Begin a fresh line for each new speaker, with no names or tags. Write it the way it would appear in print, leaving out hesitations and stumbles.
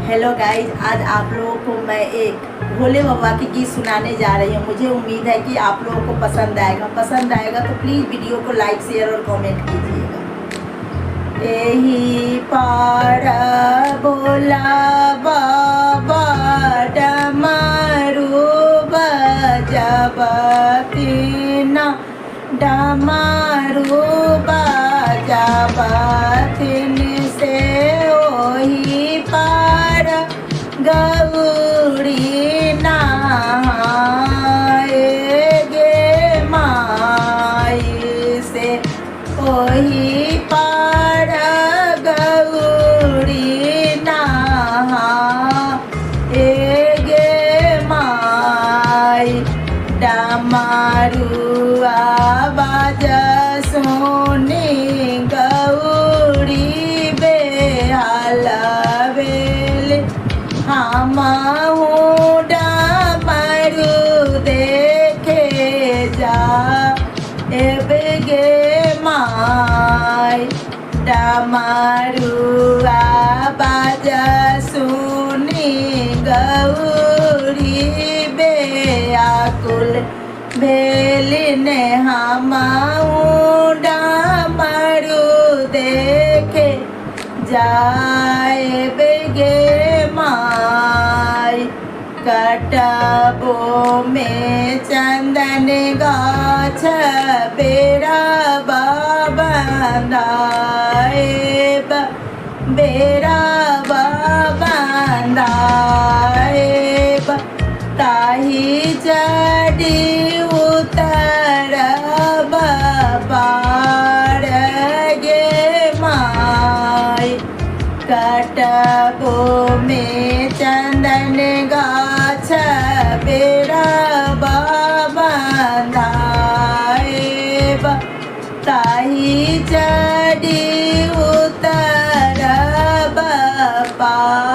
Hello guys, आज आप लोगों को मैं एक भोले बाबा की गीत सुनाने जा रही हूँ। मुझे उम्मीद है कि आप लोगों को पसंद आएगा तो प्लीज़ वीडियो को लाइक शेयर और कमेंट कीजिएगा। यही पार भोला बाबा डमरू बजावतिना, डमरू बजावतिन से वही पार गौरी नहाए गे माई से वही पार गौरी नहाए गे माई। डमरुआ बाजा सोनी गौरी बेहाल बेले हमहू डमरू देखे जा एबे गे माई। डमरुआ बाजा सुनी गौरी बेआकुल भेलिने हमहू डमरू देखे जाए बेगे माई। कटबो में चंदन गाछ बेरा बंधाए बेरा बंधाए ताही चढ़ी उतरब पार गे माई। कटबो में चंदन गाछ बेरा बंधाए ताही चढ़ी उतरब पार